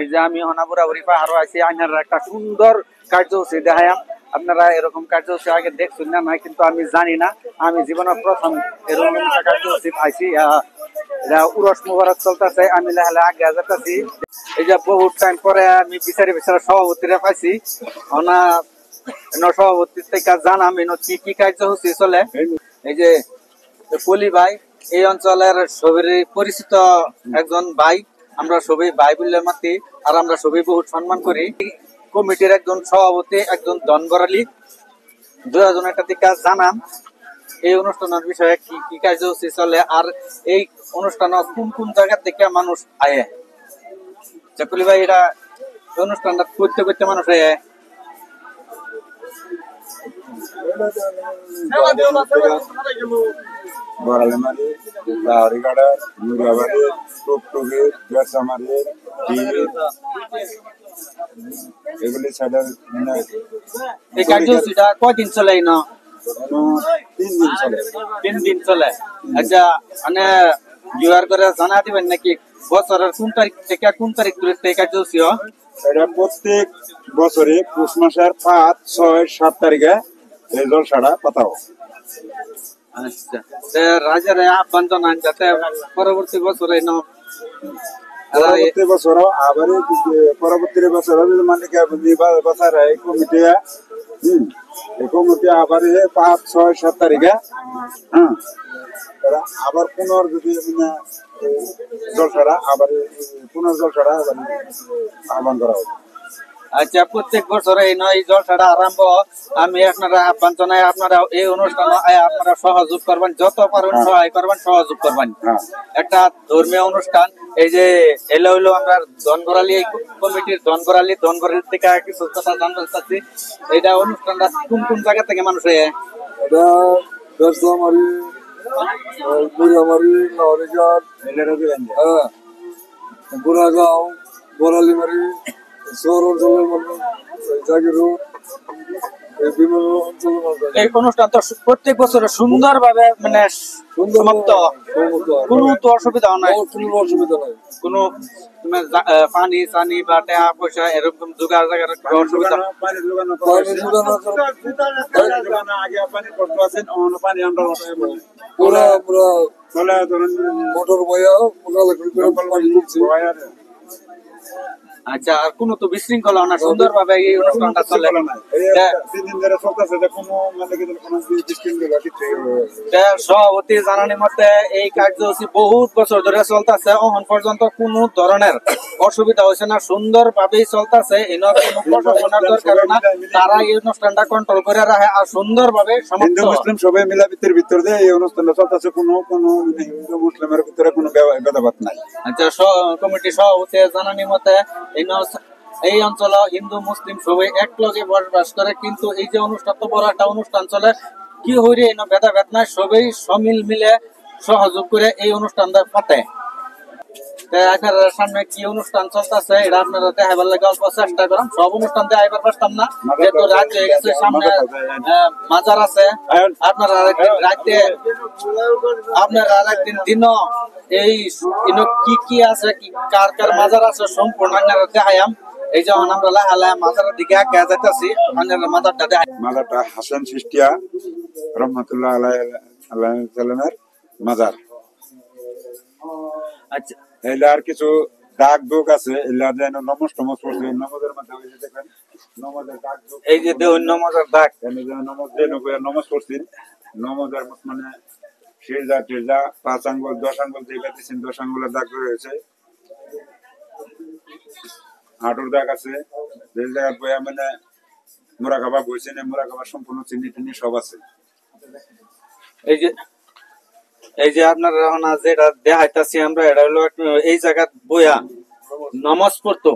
এই যে আমি হনাপুরাপুরি পাহাড় আছি, আইনার একটা সুন্দর কার্যসূচি দেখায়াম। আপনারা এরকম কার্যসূচি আগে দেখছেন না নাই কিন্তু আমি জানি না, আমি জীবনের প্রথম এরকম একটা কার্যসূচি পাইছি। উরস মুবারক চলতেছে, আমি লাহালে আগে যেতেছি। এই যে বহুত টাইম পরে আমি বিচারে সভাপতিরা পাইছি। সভাপতির থেকে জানাম কি কি কার্যসূচি চলে। এই যে পলি ভাই এই অঞ্চলের সবারই পরিচিত একজন ভাই, আমরা সবাই ভাই বললে মাতি, আর আমরা সবাই বহুত সম্মান করি। কমিটির একজন সভাপতি, একজন ধনগরালি, দুজন একটা দিকে জানাম এই অনুষ্ঠানের বিষয়ে কি কি কার্যসূচি চলে, আর এই অনুষ্ঠান কোন কোন জায়গা থেকে মানুষ আয়ে। চাকুলি ভাই, এটা অনুষ্ঠানটা করতে করতে মানুষ আয়ে বরালিমারি, লাহরিগাড়া, মুরাবাড়ি, টুকটুকি, বেরসামারি, এগুলি সাইডের মানে এই কার্যসূচিটা কয়দিন চলে? না 3 দিন চলে। 3 দিন চলে। আচ্ছা, মানে জোয়ার করে জানা দিবেন নাকি বছরের কোন তারিখ থেকে কোন তারিখ ধরে এই কার্যসূচি? এটা প্রত্যেক বছরে পৌষ মাসের 5, 6, 7 তারিখে এই জলসাটা পাতাও। আচ্ছা, রাজার আহ্বান জানান যাতে পরবর্তী বছরে পরবর্তী বছর আবার পরবর্তী বছর মালিক বছর এই কমিটি এই কমিটি আবার 5, 6, 7 তারিখে আবার পুনর যদি জলসারা আবার পুনর জলসারা আহ্বান করা হবে। আচ্ছা, প্রত্যেক বছরে এই নয় জলসাটা আরম্ভ। আমি আপনারা আহ্বান জানাই, আপনারা এই অনুষ্ঠানে আপনারা সহযোগ করবেন, যত পারেন সহায় করবেন, সহযোগ করবেন। একটা ধর্মীয় অনুষ্ঠান। এই যে এলো হইলো আমরা ধনগরালি কমিটির ধনগরালি থেকে কিছু কথা জানতে চাচ্ছি। এইটা অনুষ্ঠানটা কোন কোন জায়গা থেকে মানুষ এটা বেরসামারি, বুড়ামারি, লাহরিঘাট, বুড়াগাঁও, বরালিমারি, শহর অঞ্চলের মানুষ, জাগিরোড, এই অনুষ্ঠান তো প্রত্যেক বছর সুন্দর ভাবে মানে সমাপ্ত, কোনো তো অসুবিধা নাই? কোনো অসুবিধা নাই। কোনো পানি চানি বা টাকা পয়সা এরকম জোগাড় জায়গার অসুবিধা? আচ্ছা, আর কোনো তো বিশৃঙ্খলা না, সুন্দর ভাবে এই অনুষ্ঠানটা চলে? সভাপতি জানানি মতে এই কার্যসূচি বহুত বছর ধরে চলতেছে, এখন পর্যন্ত কোন ধরনের অসুবিধা হয়েছে না, সুন্দর ভাবেই চলতেছে। প্রশাসনের দরকার না, তারা এই অনুষ্ঠানটা কন্ট্রোল করে রাখে আর সুন্দর ভাবে হিন্দু মুসলিম সবাই মিলাপিতের ভিতরে এই অনুষ্ঠানটা চলতেছে, কোনো হিন্দু মুসলিমের ভিতরে কোনো ভেদাভেদ নাই। আচ্ছা, কমিটি সভাপতি জানানি মতে এই অঞ্চলে হিন্দু মুসলিম সবাই এক লগে বসবাস করে, কিন্তু এই যে অনুষ্ঠান তো বড় একটা অনুষ্ঠান চলে, কি হইরে ভেদাভেদ নাই, সবাই সমিল মিলে সহযোগ করে এই অনুষ্ঠানটা পাতে। আপনার সামনে কি অনুষ্ঠান চলতেছে এটা আপনারা দেখাবার লাগে অল্প চেষ্টা করেন। সব অনুষ্ঠান দেখাইবার পারতাম না, যেহেতু রাত হয়ে গেছে, সামনে মাজার আছে। আপনারা আরেকদিন রাতে, আপনারা আরেকদিন দিনও এই কি কি আছে, কি কার কার মাজার আছে সম্পূর্ণ আপনারা দেখাইম। এই যখন আমরা লাহালায় মাজারের দিকে আগে যাইতেছি, মাজারটা দেখাই। মাজারটা হাসান সিস্তিয়া রহমাতুল্লাহ আলাইহির মাজার। আচ্ছা, এলা আর কিছু দাগ দুগ আছে, এলা যেন নমজ টমজ পড়ছে, নমজের মধ্যে ওই যে দেখেন নমজের দাগ দুগ, এই যে দেখুন নমজের দাগ, নমজ পড়ছি, নমজের মানে শিরজা টিরজা 5 আঙ্গুল 10 আঙ্গুল দিয়ে দিচ্ছেন, 10 আঙ্গুলের দাগ রয়েছে, হাঁটুর দাগ আছে, যে জায়গায় বইয়া মানে মুরাকাবা বইছে না, মুরাকাবা সম্পূর্ণ চিনি টিনি সব আছে। এই যে আপনারা যেটা দেখাইতেছি আমরা, এটা হলো এই জায়গা বইয়া নমাজ পড়তো,